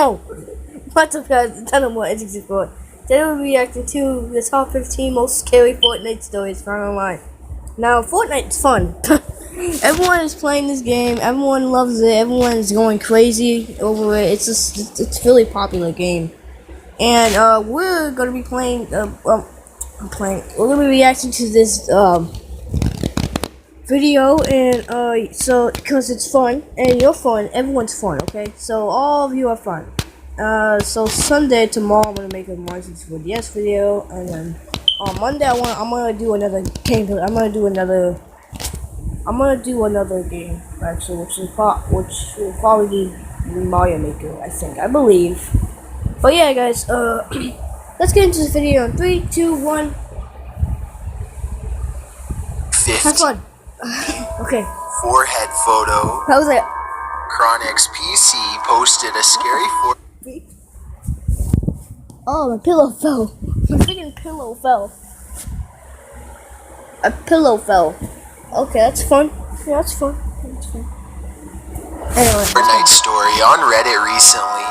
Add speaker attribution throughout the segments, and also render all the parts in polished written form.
Speaker 1: Oh, what's up guys, it's Tunnel More Edge Today we'll be reacting to the top 15 most scary Fortnite stories found online. Now, Fortnite's fun. Everyone is playing this game, everyone loves it, everyone is going crazy over it. It's a really popular game. And we're gonna be playing we're gonna be reacting to this video, and so because it's fun and you're fun, everyone's fun, okay? So all of you are fun. So Sunday, tomorrow, I'm gonna make a Monsters for DS video, and then on Monday I'm gonna do another game. I'm gonna do another game actually, which will probably be Mario Maker, I believe. But yeah, guys, let's get into this video in 3, 2, 1. Have fun. Okay.
Speaker 2: Forehead photo.
Speaker 1: How was it?
Speaker 2: Chronix PC posted a scary
Speaker 1: Oh, my pillow fell. My freaking pillow fell. A pillow fell. Okay, that's fun. Yeah, that's fun. Anyway.
Speaker 2: Fortnite story on Reddit recently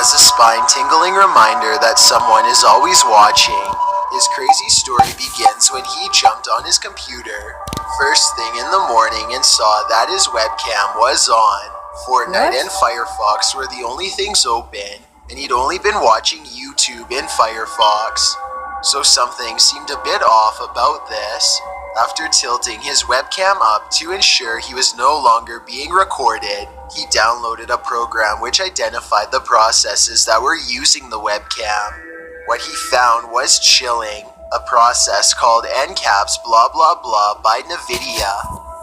Speaker 2: as a spine-tingling reminder that someone is always watching. His crazy story begins when he jumped on his computer first thing in the morning and saw that his webcam was on. Fortnite and Firefox were the only things open, and he'd only been watching YouTube in Firefox. So something seemed a bit off about this. After tilting his webcam up to ensure he was no longer being recorded, he downloaded a program which identified the processes that were using the webcam. What he found was chilling. A process called NCAPS blah blah blah by NVIDIA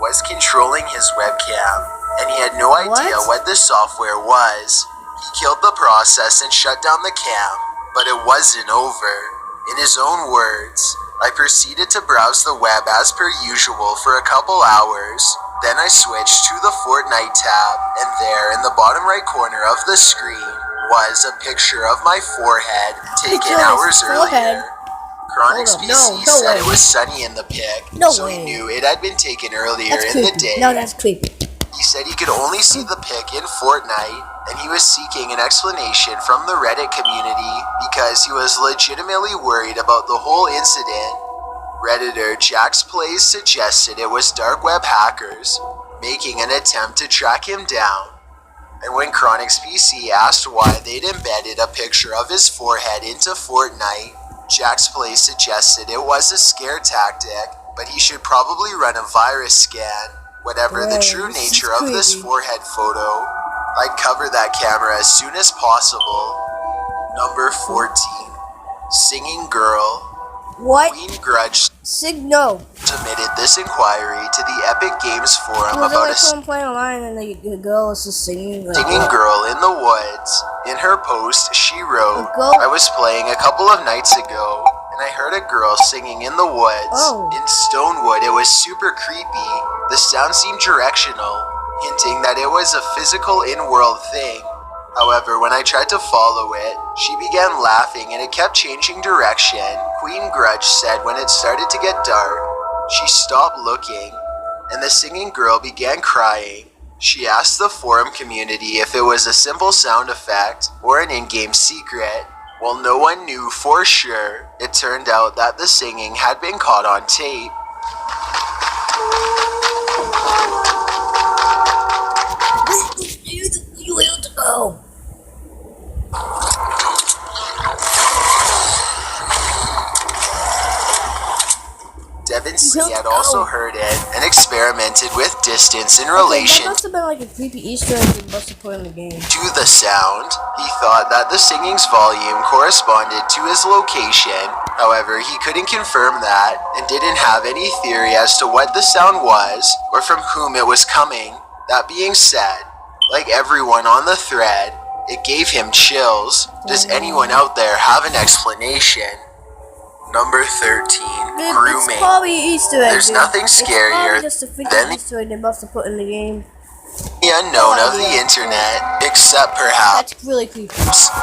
Speaker 2: was controlling his webcam, and he had no idea what the software was. He killed the process and shut down the cam, but it wasn't over. In his own words, I proceeded to browse the web as per usual for a couple hours. Then I switched to the Fortnite tab, and there in the bottom right corner of the screen was a picture of my forehead taken hours earlier. Chronix PC said it was sunny in the pic, so he knew it had been taken earlier in the day.
Speaker 1: No, that's creepy.
Speaker 2: He said he could only see the pic in Fortnite, and he was seeking an explanation from the Reddit community because he was legitimately worried about the whole incident. Redditor Jax Plays suggested it was dark web hackers making an attempt to track him down. And when Chronix PC asked why they'd embedded a picture of his forehead into Fortnite, Jax Plays suggested it was a scare tactic, but he should probably run a virus scan. Whatever the true nature of this forehead photo, I'd cover that camera as soon as possible. Number 14. Singing Girl.
Speaker 1: What?
Speaker 2: Queen Grudge
Speaker 1: No.
Speaker 2: submitted this inquiry to the Epic Games forum about a
Speaker 1: someone playing online and the girl is just singing.
Speaker 2: singing girl in the woods. In her post, she wrote, I was playing a couple of nights ago, and I heard a girl singing in the woods. In Stonewood, it was super creepy. The sound seemed directional, hinting that it was a physical in-world thing. However, when I tried to follow it, she began laughing and it kept changing direction. Queen Grudge said when it started to get dark, she stopped looking, and the singing girl began crying. She asked the forum community if it was a simple sound effect or an in-game secret. While no one knew for sure, it turned out that the singing had been caught on tape.
Speaker 1: You have to go.
Speaker 2: Devin C had also heard it and experimented with distance in relation
Speaker 1: that must have been like a creepy Easter egg they must have put in the game.
Speaker 2: to the sound. He thought that the singing's volume corresponded to his location. However, he couldn't confirm that and didn't have any theory as to what the sound was or from whom it was coming. That being said, like everyone on the thread, it gave him chills. Does anyone out there have an explanation? Number 13, grooming.
Speaker 1: It's probably Easter egg.
Speaker 2: There's nothing scarier
Speaker 1: than the Easter egg they must have put in the game.
Speaker 2: The unknown of the internet, except perhaps
Speaker 1: that's really creepy.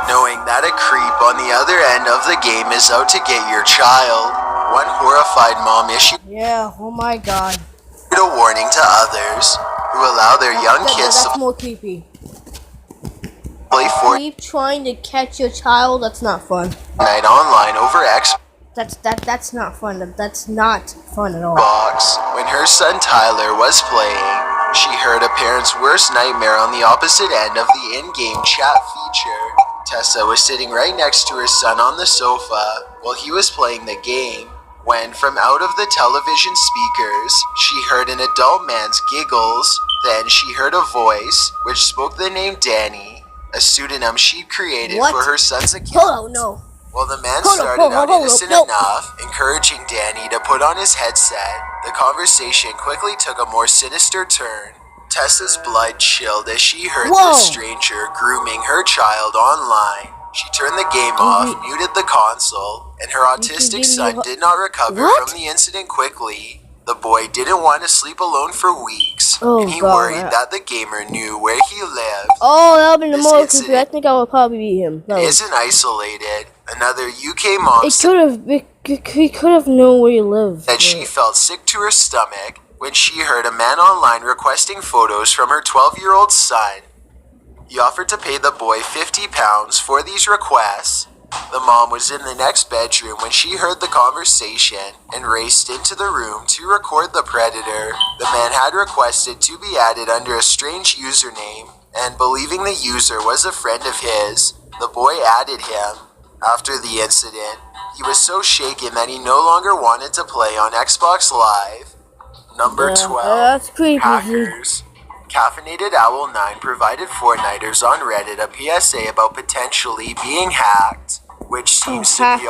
Speaker 2: Knowing that a creep on the other end of the game is out to get your child. One horrified mom issued
Speaker 1: oh my god.
Speaker 2: A warning to others who allow their young kids
Speaker 1: that's more creepy.
Speaker 2: play
Speaker 1: Keep trying to catch your child. That's not fun.
Speaker 2: Fortnite online over
Speaker 1: That's not fun. That's not fun at all.
Speaker 2: Xbox. When her son Tyler was playing, she heard a parent's worst nightmare on the opposite end of the in-game chat feature. Tessa was sitting right next to her son on the sofa while he was playing the game, when from out of the television speakers, she heard an adult man's giggles. Then she heard a voice which spoke the name Danny, a pseudonym she'd created for her son's account.
Speaker 1: Oh no.
Speaker 2: Well, the man started out innocent enough, encouraging Danny to put on his headset. The conversation quickly took a more sinister turn. Tessa's blood chilled as she heard the stranger grooming her child online. She turned the game off, muted the console, and her autistic son did not recover from the incident quickly. The boy didn't want to sleep alone for weeks, and he worried that the gamer knew where he lived.
Speaker 1: Oh, that would be the most creepy. I think I would probably beat him.
Speaker 2: Isn't isolated. Another UK mom
Speaker 1: he could have known where you live.
Speaker 2: That she felt sick to her stomach when she heard a man online requesting photos from her 12-year-old son. He offered to pay the boy £50 for these requests. The mom was in the next bedroom when she heard the conversation and raced into the room to record the predator. The man had requested to be added under a strange username, and believing the user was a friend of his, the boy added him. After the incident, he was so shaken that he no longer wanted to play on Xbox Live. Number 12.
Speaker 1: That's creepy.
Speaker 2: Hackers. Caffeinated Owl 9 provided Fortniters on Reddit a PSA about potentially being hacked, which seems to be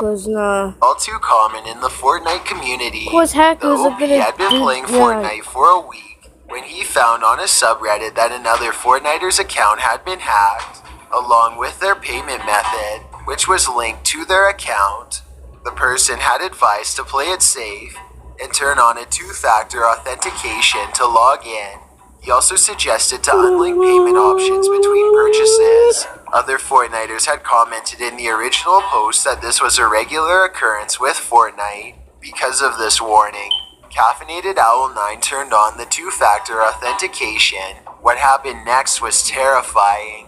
Speaker 2: all too common in the Fortnite community.
Speaker 1: Of course, hackers
Speaker 2: the OP had been playing Fortnite for a week when he found on a subreddit that another Fortniter's account had been hacked, along with their payment method, which was linked to their account. The person had advised to play it safe and turn on a two-factor authentication to log in. He also suggested to unlink payment options between purchases. Other Fortniters had commented in the original post that this was a regular occurrence with Fortnite. Because of this warning, Caffeinated Owl 9 turned on the two-factor authentication. What happened next was terrifying.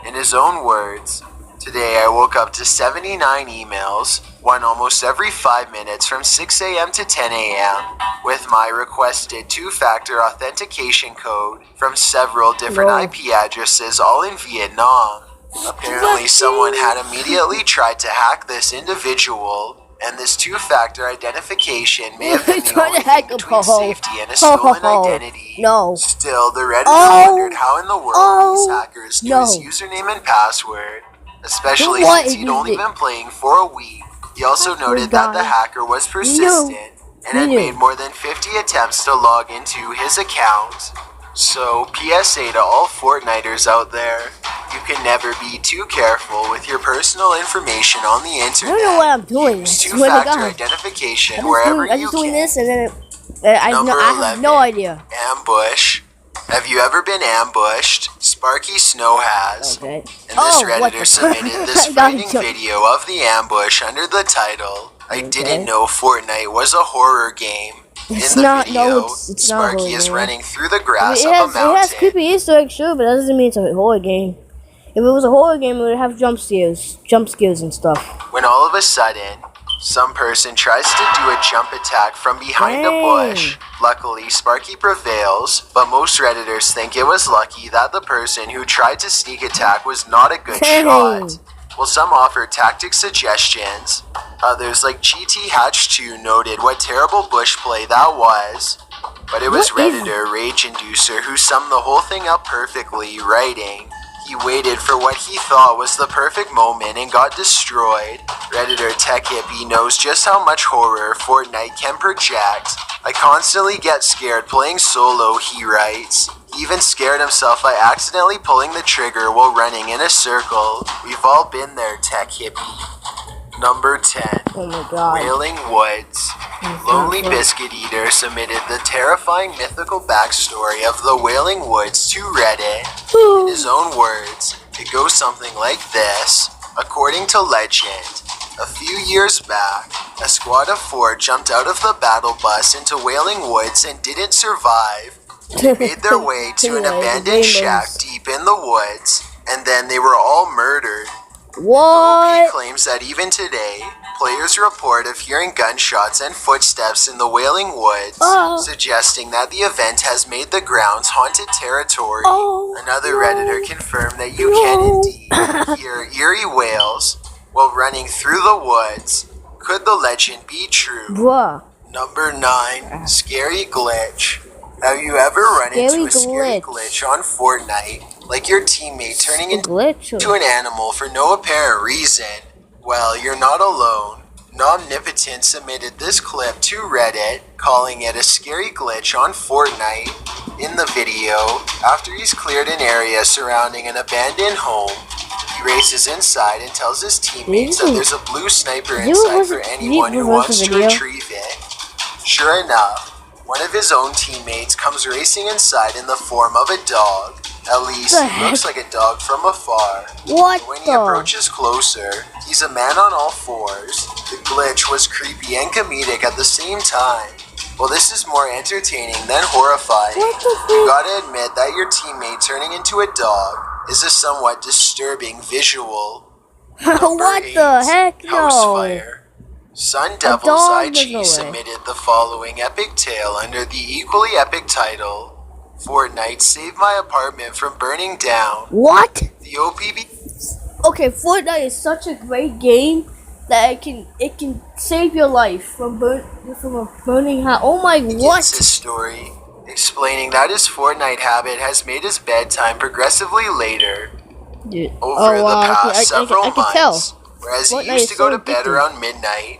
Speaker 2: In his own words, "Today I woke up to 79 emails, one almost every 5 minutes from 6 a.m. to 10 a.m., with my requested two-factor authentication code from several different IP addresses, all in Vietnam. Apparently someone had immediately tried to hack this individual, and this two-factor identification may have been the only thing between safety and a stolen identity. Still, the Redditors wondered how in the world these hackers knew his username and password, especially since he'd only been playing for a week. He also noted that the hacker was persistent and had made more than 50 attempts to log into his account. So, PSA to all Fortniters out there, you can never be too careful with your personal information on the internet.
Speaker 1: I don't know what I'm doing.
Speaker 2: Use two-factor identification wherever you can.
Speaker 1: I'm just doing this and then I have no idea.
Speaker 2: Ambush. Have you ever been ambushed? Sparky Snow has.
Speaker 1: Okay.
Speaker 2: And this Redditor submitted this frightening video of the ambush under the title, "I didn't know Fortnite was a horror game."
Speaker 1: It's
Speaker 2: In the
Speaker 1: not,
Speaker 2: video,
Speaker 1: it's
Speaker 2: Sparky
Speaker 1: not
Speaker 2: is running through the grass
Speaker 1: it
Speaker 2: up a mountain.
Speaker 1: It has creepy Easter eggs, sure, but that doesn't mean it's a horror game. If it was a horror game, it would have jump scares and stuff.
Speaker 2: When all of a sudden, some person tries to do a jump attack from behind a bush. Luckily, Sparky prevails, but most Redditors think it was lucky that the person who tried to sneak attack was not a good shot. Well, some offered tactic suggestions. Others, like GT Hatch 2, noted what terrible bush play that was. But it was Redditor Rage Inducer who summed the whole thing up perfectly, writing, "He waited for what he thought was the perfect moment and got destroyed. Redditor Tech Hippie knows just how much horror Fortnite can project. I constantly get scared playing solo," he writes. He even scared himself by accidentally pulling the trigger while running in a circle. We've all been there, Tech Hippie. Number 10.
Speaker 1: Oh my god.
Speaker 2: Wailing Woods. Lonely Biscuit Eater submitted the terrifying mythical backstory of the Wailing Woods to Reddit. In his own words, it goes something like this. According to legend, a few years back, a squad of 4 jumped out of the battle bus into Wailing Woods and didn't survive. They made their way to an abandoned shack deep in the woods and then they were all murdered.
Speaker 1: What?
Speaker 2: He claims that even today, players report of hearing gunshots and footsteps in the Wailing Woods, suggesting that the event has made the grounds haunted territory. Another Redditor confirmed that you can indeed hear eerie wails while running through the woods. Could the legend be true?
Speaker 1: Bruh.
Speaker 2: Number 9, scary glitch. Have you ever run into a scary glitch on Fortnite? Like your teammate turning into an animal for no apparent reason? Well, you're not alone. Nomnipotent submitted this clip to Reddit, calling it a scary glitch on Fortnite. In the video, after he's cleared an area surrounding an abandoned home, he races inside and tells his teammates that there's a blue sniper inside for anyone who wants to retrieve it. Sure enough, one of his own teammates comes racing inside in the form of a dog. At least he looks like a dog from afar. When he approaches closer, he's a man on all fours. The glitch was creepy and comedic at the same time. Well, this is more entertaining than horrifying. You gotta admit that your teammate turning into a dog is a somewhat disturbing visual.
Speaker 1: What the heck?
Speaker 2: House fire. Sun Devil's IG submitted the following epic tale under the equally epic title, Fortnite saved my apartment from burning down.
Speaker 1: What?
Speaker 2: The OPB.
Speaker 1: Okay, Fortnite is such a great game that it can save your life from a burning house. Oh my, what?
Speaker 2: His story, explaining that his Fortnite habit has made his bedtime progressively later.
Speaker 1: Dude.
Speaker 2: Over the past several months.
Speaker 1: Tell.
Speaker 2: Whereas
Speaker 1: Fortnite
Speaker 2: he used to go to bed
Speaker 1: addictive.
Speaker 2: around midnight,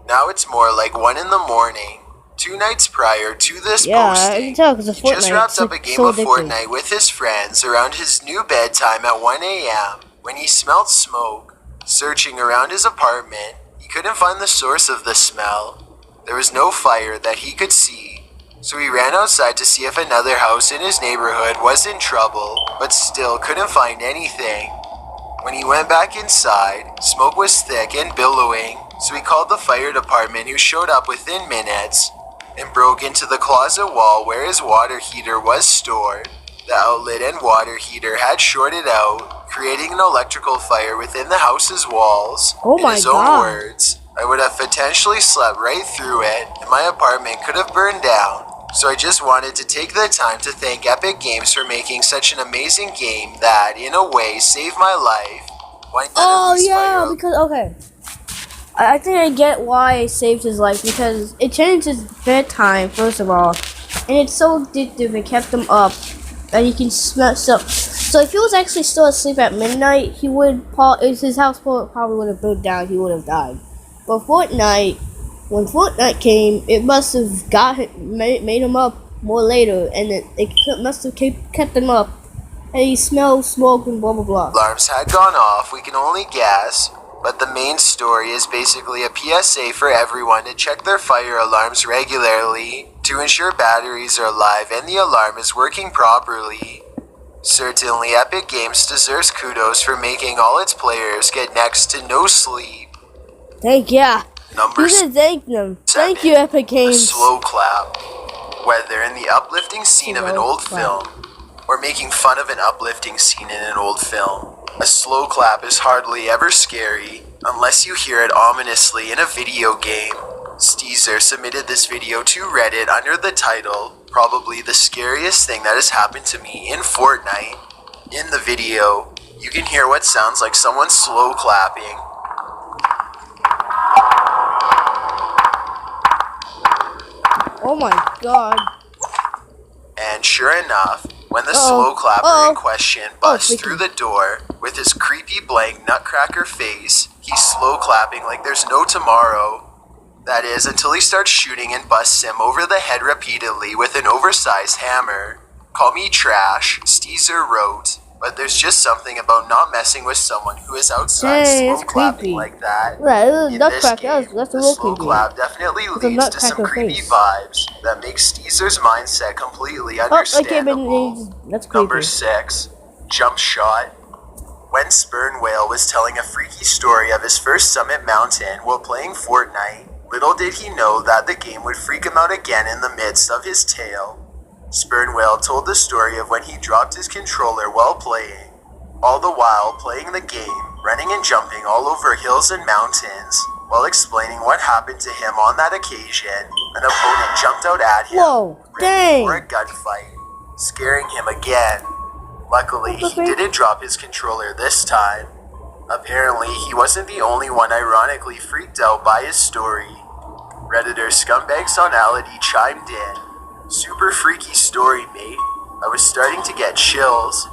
Speaker 2: now it's more like 1 in the morning. 2 nights prior to this posting,
Speaker 1: I can tell, 'cause of
Speaker 2: he just
Speaker 1: Fortnite,
Speaker 2: wrapped
Speaker 1: it's
Speaker 2: up a
Speaker 1: like
Speaker 2: game
Speaker 1: so
Speaker 2: of
Speaker 1: addictive.
Speaker 2: Fortnite with his friends around his new bedtime at 1 a.m. when he smelled smoke. Searching around his apartment, he couldn't find the source of the smell. There was no fire that he could see, so he ran outside to see if another house in his neighborhood was in trouble, but still couldn't find anything. When he went back inside, smoke was thick and billowing, so he called the fire department, who showed up within minutes and broke into the closet wall where his water heater was stored. The outlet and water heater had shorted out, creating an electrical fire within the house's walls.
Speaker 1: Oh my
Speaker 2: In his own
Speaker 1: God.
Speaker 2: words, I would have potentially slept right through it, and my apartment could have burned down. So I just wanted to take the time to thank Epic Games for making such an amazing game that, in a way, saved my life. Why not at least fire up?
Speaker 1: Because, okay. I think I get why it saved his life, because it changed his bedtime, first of all. And it's so addictive, it kept him up. And he can smell stuff. So if he was actually still asleep at midnight, he would his house probably would have burned down. He would have died. But Fortnite, when Fortnite came, it must have made him up more later, and it must have kept him up. And he smelled smoke and blah blah blah.
Speaker 2: Alarms had gone off, we can only guess, but the main story is basically a PSA for everyone to check their fire alarms regularly to ensure batteries are alive and the alarm is working properly. Certainly, Epic Games deserves kudos for making all its players get next to no sleep.
Speaker 1: Number you should thank them.
Speaker 2: 7,
Speaker 1: Thank you, Epic Games.
Speaker 2: A slow clap. Whether in the uplifting scene of an old film or making fun of an uplifting scene in an old film, a slow clap is hardly ever scary unless you hear it ominously in a video game. Steezer submitted this video to Reddit under the title, probably the scariest thing that has happened to me in Fortnite. In the video, you can hear what sounds like someone slow clapping.
Speaker 1: Oh my God.
Speaker 2: And sure enough, when the slow clapper in question busts through the door with his creepy blank nutcracker face, he's slow clapping like there's no tomorrow. That is, until he starts shooting and busts him over the head repeatedly with an oversized hammer. Call me trash, Steezer wrote, but there's just something about not messing with someone who is outside slow clapping like that. In this game, the slow clap definitely leads to some creepy vibes that make Steezer's mindset completely understandable. Number 6, Jump Shot. When Spurn Whale was telling a freaky story of his first summit mountain while playing Fortnite, little did he know that the game would freak him out again in the midst of his tale. Spurn Whale told the story of when he dropped his controller while playing. all the while playing the game, running and jumping all over hills and mountains. While explaining what happened to him on that occasion, an opponent jumped out at him,
Speaker 1: Whoa,
Speaker 2: ready for a
Speaker 1: dang.
Speaker 2: gunfight, scaring him again. Luckily, he didn't drop his controller this time. Apparently, he wasn't the only one ironically freaked out by his story. Redditor Scumbag Sonality chimed in. Super freaky story, mate. I was starting to get chills.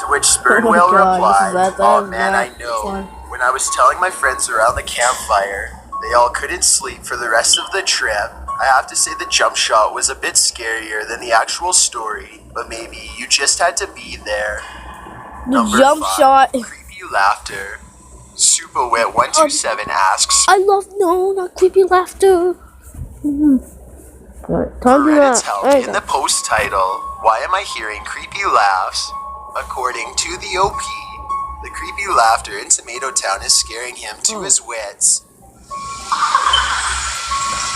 Speaker 2: To which Spurred
Speaker 1: Oh my
Speaker 2: Whale
Speaker 1: God,
Speaker 2: replied,
Speaker 1: that
Speaker 2: "Aw
Speaker 1: is
Speaker 2: man,
Speaker 1: not
Speaker 2: I know.
Speaker 1: fun."
Speaker 2: When I was telling my friends around the campfire, they all couldn't sleep for the rest of the trip. I have to say the jump shot was a bit scarier than the actual story, but maybe you just had to be there."
Speaker 1: The
Speaker 2: Number
Speaker 1: jump
Speaker 2: 5,
Speaker 1: shot.
Speaker 2: creepy laughter. Superwit127 asks,
Speaker 1: I love not creepy laughter. Right, time to
Speaker 2: Reddit's
Speaker 1: that.
Speaker 2: help
Speaker 1: There you
Speaker 2: in
Speaker 1: go.
Speaker 2: the post title, "Why am I hearing creepy laughs?" According to the OP, the creepy laughter in Tomato Town is scaring him to his wits.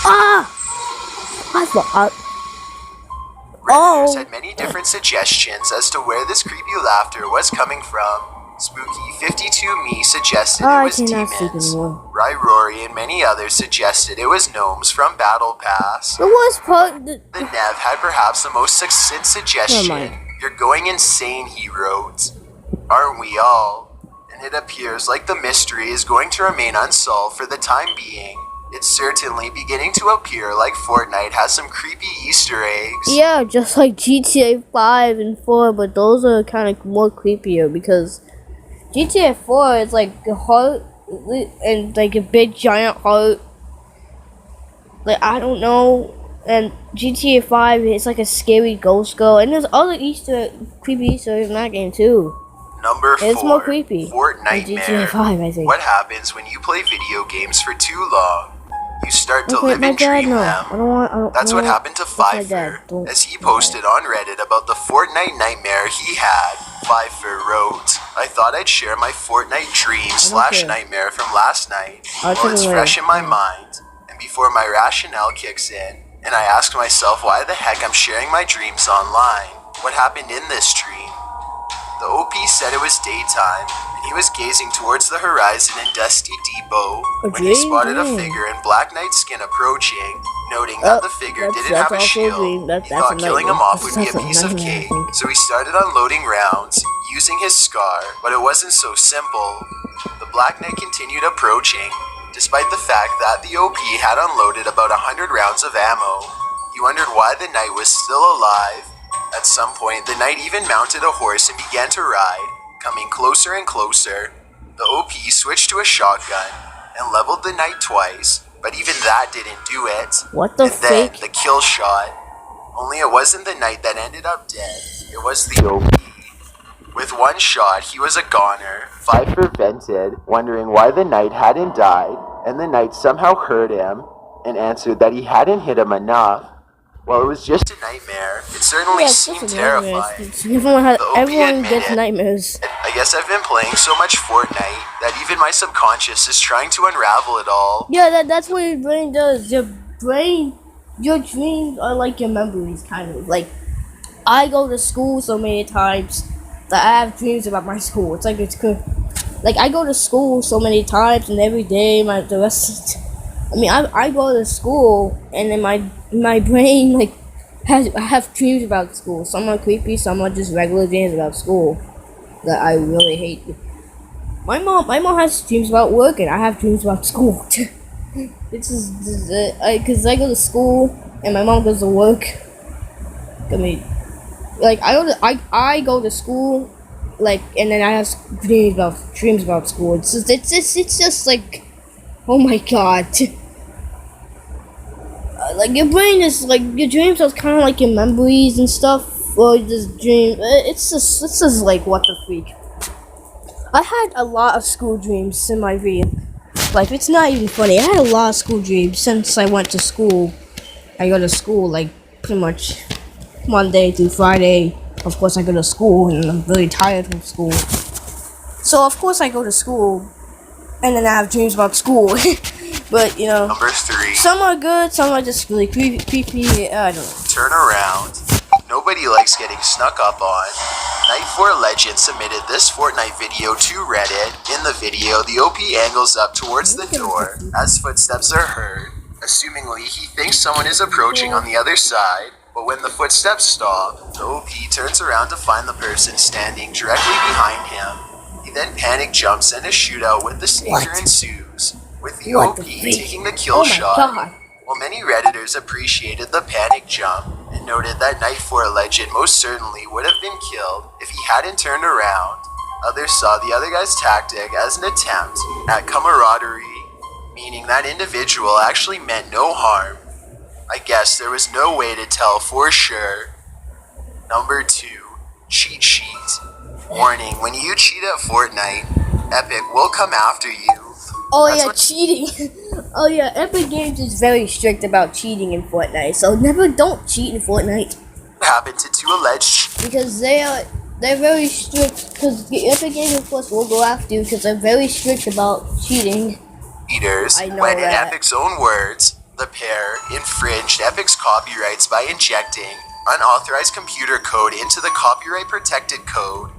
Speaker 1: Ah! I thought.
Speaker 2: Redditors had many different suggestions as to where this creepy laughter was coming from. Spooky52Me suggested it
Speaker 1: I
Speaker 2: was
Speaker 1: cannot sleep
Speaker 2: demons.
Speaker 1: anymore.
Speaker 2: Rai Rory and many others suggested it was gnomes from Battle Pass.
Speaker 1: The worst part.
Speaker 2: The Nev had perhaps the most succinct suggestion.
Speaker 1: Never mind.
Speaker 2: "You're going insane," he wrote. "Aren't we all?" And it appears like the mystery is going to remain unsolved for the time being. It's certainly beginning to appear like Fortnite has some creepy Easter eggs.
Speaker 1: Yeah, just like GTA 5 and 4, but those are kind of more creepier because GTA 4 is like a heart and like a big giant heart. Like, I don't know. And GTA 5 is like a scary ghost girl. And there's other creepy Easter eggs in that game too.
Speaker 2: Number 4,
Speaker 1: It's more creepy
Speaker 2: Fortnite
Speaker 1: than GTA
Speaker 2: Nightmare.
Speaker 1: 5, I think.
Speaker 2: What happens when you play video games for too long? You start to
Speaker 1: Okay,
Speaker 2: live
Speaker 1: my
Speaker 2: and
Speaker 1: dad,
Speaker 2: dream
Speaker 1: no.
Speaker 2: them.
Speaker 1: I don't want.
Speaker 2: That's what happened to
Speaker 1: That's my
Speaker 2: Pfeiffer,
Speaker 1: dad. Don't-
Speaker 2: as he posted on Reddit about the Fortnite nightmare he had. Pfeiffer wrote, "I thought I'd share my Fortnite dream /
Speaker 1: care.
Speaker 2: nightmare from last night
Speaker 1: I'll
Speaker 2: while
Speaker 1: check
Speaker 2: it's
Speaker 1: it
Speaker 2: fresh
Speaker 1: later.
Speaker 2: in my mind, and before my rationale kicks in, and I asked myself why the heck I'm sharing my dreams online. What happened in this dream?" The OP said it was daytime, and he was gazing towards the horizon in Dusty Depot
Speaker 1: A
Speaker 2: when he
Speaker 1: dream?
Speaker 2: spotted a
Speaker 1: Dang.
Speaker 2: figure in Black Knight skin approaching, noting that the figure didn't have a
Speaker 1: also
Speaker 2: shield.
Speaker 1: dream.
Speaker 2: He thought killing him off would be a piece of
Speaker 1: nightmare, I
Speaker 2: cake,
Speaker 1: think.
Speaker 2: so he started unloading rounds, using his scar, but it wasn't so simple. The Black Knight continued approaching, despite the fact that the OP had unloaded about 100 rounds of ammo. He wondered why the knight was still alive. At some point, the knight even mounted a horse and began to ride, coming closer and closer. The OP switched to a shotgun and leveled the knight twice, but even that didn't do it.
Speaker 1: What the
Speaker 2: And then
Speaker 1: fake?
Speaker 2: the kill shot. Only it wasn't the knight that ended up dead. It was the OP. With one shot, he was a goner. Pfeiffer vented, wondering why the knight hadn't died, and the knight somehow heard him and answered that he hadn't hit him enough. Well, it was just a nightmare. It certainly
Speaker 1: Yes,
Speaker 2: seemed
Speaker 1: that's a nightmare.
Speaker 2: terrifying. The OP
Speaker 1: Everyone gets
Speaker 2: admitted,
Speaker 1: nightmares.
Speaker 2: "I guess I've been playing so much Fortnite that even my subconscious is trying to unravel it all."
Speaker 1: Yeah, that's what your brain does. Your dreams are like your memories, kind of. Like, I go to school so many times that I have dreams about my school. It's like it's good. Like, I go to school so many times, and every day I go to school, and then my brain like I have dreams about school. Some are creepy, some are just regular dreams about school that I really hate. My mom has dreams about work, and I have dreams about school. It's just because I go to school and my mom goes to work. I mean, like I go to school, like, and then I have dreams about school. It's just like, oh my god. Like, your brain is like, your dreams are kind of like your memories and stuff, or just dream. It's just like, what the freak. I had a lot of school dreams in my real life. It's not even funny. I had a lot of school dreams since I went to school. I go to school like pretty much Monday through Friday. Of course, I go to school, and I'm really tired from school. So of course I go to school, and then I have dreams about school. But you know,
Speaker 2: Number 3,
Speaker 1: some are good, some are just really creepy. I don't know.
Speaker 2: turn around. Nobody likes getting snuck up on. Night4 Legend submitted this Fortnite video to Reddit. In the video, the OP angles up towards the door as footsteps are heard. Assumingly, he thinks someone is approaching on the other side, but when the footsteps stop, the OP turns around to find the person standing directly behind him. He then panic jumps and a shootout with the sneaker ensues, with the OP taking the kill shot. While many Redditors appreciated the panic jump and noted that Night4 Legend most certainly would have been killed if he hadn't turned around, others saw the other guy's tactic as an attempt at camaraderie, meaning that individual actually meant no harm. I guess there was no way to tell for sure. Number 2. Cheat sheet. Warning, when you cheat at Fortnite, Epic will come after you.
Speaker 1: Oh yeah, cheating. Oh yeah, Epic Games is very strict about cheating in Fortnite, so don't cheat in Fortnite.
Speaker 2: What happened to 2 alleged
Speaker 1: because they're very strict, because Epic Games of course will go after you because they're very strict about cheating.
Speaker 2: cheaters when, in Epic's own words, the pair infringed Epic's copyrights by injecting unauthorized computer code into the copyright-protected code.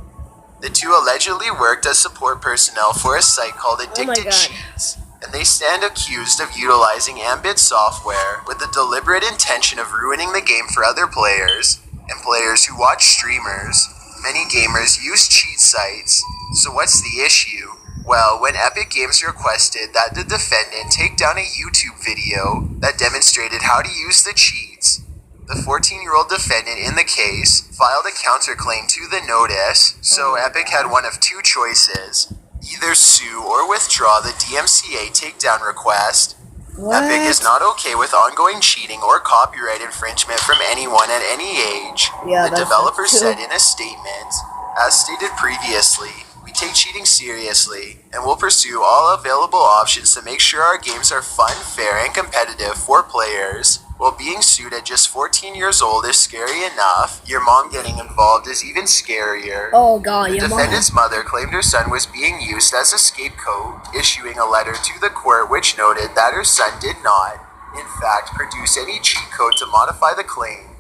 Speaker 2: The 2 allegedly worked as support personnel for a site called Addicted Cheats, and they stand accused of utilizing Ambit software with the deliberate intention of ruining the game for other players and players who watch streamers. Many gamers use cheat sites, so what's the issue? Well, when Epic Games requested that the defendant take down a YouTube video that demonstrated how to use the cheats, the 14-year-old defendant in the case filed a counterclaim to the notice, so Epic had one of 2 choices: either sue or withdraw the DMCA takedown request. Epic is not okay with ongoing cheating or copyright infringement from anyone at any age, the developer said in a statement. As stated previously, we take cheating seriously and will pursue all available options to make sure our games are fun, fair, and competitive for players. While being sued at just 14 years old is scary enough, your mom getting involved is even scarier.
Speaker 1: Oh god,
Speaker 2: the defendant's mother claimed her son was being used as a scapegoat, issuing a letter to the court which noted that her son did not, in fact, produce any cheat code to modify the claim.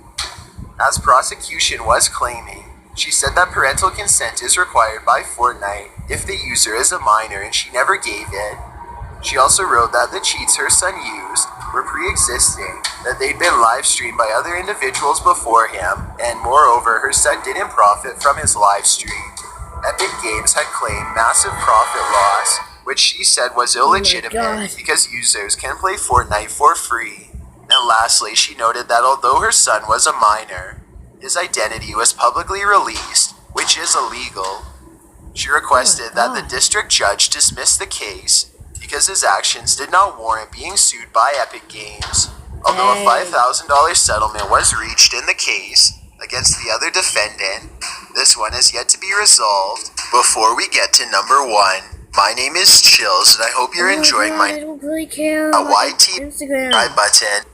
Speaker 2: As prosecution was claiming, she said that parental consent is required by Fortnite if the user is a minor and she never gave it. She also wrote that the cheats her son used were pre-existing, that they'd been live-streamed by other individuals before him, and moreover, her son didn't profit from his live stream. Epic Games had claimed massive profit loss, which she said was illegitimate because users can play Fortnite for free. And lastly, she noted that although her son was a minor, his identity was publicly released, which is illegal. She requested that the district judge dismiss the case because his actions did not warrant being sued by Epic Games. Although a $5,000 settlement was reached in the case against the other defendant, this one is yet to be resolved. Before we get to number 1, my name is Chills, and I hope you're enjoying my YT subscribe button.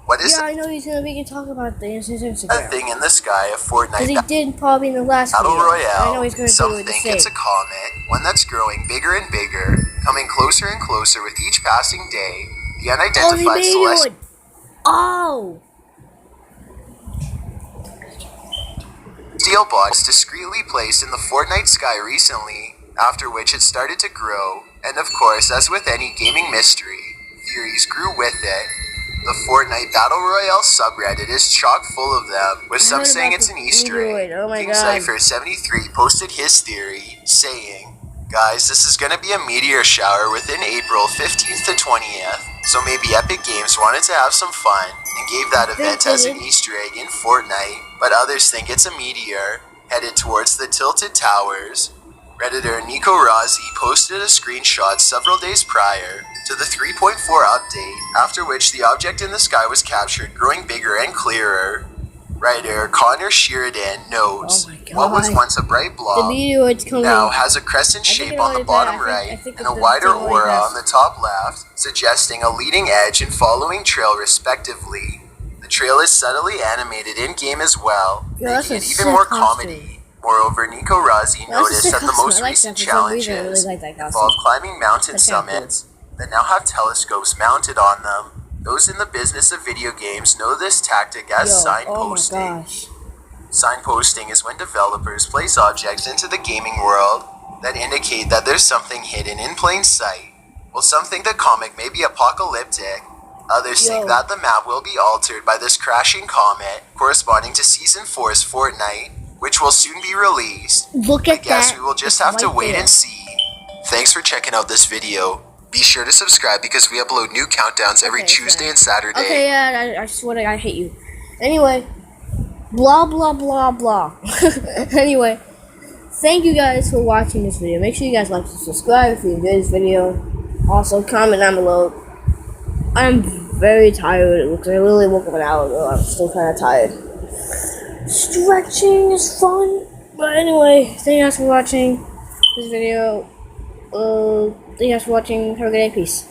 Speaker 2: What is
Speaker 1: I know he's gonna make a talk about this Instagram.
Speaker 2: A thing in the sky of Fortnite?
Speaker 1: Because he did probably in the last
Speaker 2: Battle
Speaker 1: video.
Speaker 2: Royale.
Speaker 1: I know he's gonna
Speaker 2: Some
Speaker 1: do it
Speaker 2: think it's a comet, one that's growing bigger and bigger, coming closer and closer with each passing day. The unidentified celestial. Steel box discreetly placed in the Fortnite sky recently, after which it started to grow, and of course, as with any gaming mystery, theories grew with it. The Fortnite Battle Royale subreddit is chock full of them, with some saying it's an Easter egg. King Cypher73 posted his theory, saying, "Guys, this is gonna be a meteor shower within April 15th to 20th, so maybe Epic Games wanted to have some fun and gave that event as an Easter egg in Fortnite, but others think it's a meteor headed towards the Tilted Towers." Redditor Nico Razzi posted a screenshot several days prior to the 3.4 update, after which the object in the sky was captured growing bigger and clearer. Writer Connor Sheridan notes, what was once a bright blob now has a crescent shape on the bottom right and a wider aura on the top left, suggesting a leading edge and following trail respectively. The trail is subtly animated in-game as well, making it even more comedy. Moreover, Nico Razzi noticed that the most recent challenges involve climbing mountain summits that now have telescopes mounted on them. Those in the business of video games know this tactic as signposting. Signposting is when developers place objects into the gaming world that indicate that there's something hidden in plain sight. While some think the comic may be apocalyptic, others think that the map will be altered by this crashing comet corresponding to Season 4's Fortnite, which will soon be released.
Speaker 1: Look at
Speaker 2: I guess
Speaker 1: that.
Speaker 2: we will just
Speaker 1: It's
Speaker 2: have to
Speaker 1: right
Speaker 2: wait
Speaker 1: there.
Speaker 2: and see. Thanks for checking out this video. Be sure to subscribe because we upload new countdowns every Tuesday and Saturday.
Speaker 1: Okay, yeah, I swear to God, I hate you. Anyway, blah, blah, blah, blah. Anyway, thank you guys for watching this video. Make sure you guys like and subscribe if you enjoyed this video. Also, comment down below. I'm very tired. Because I literally woke up an hour ago. I'm still kind of tired. Stretching is fun. But anyway, thank you guys for watching this video. Thank you guys for watching. Have a good day. Peace.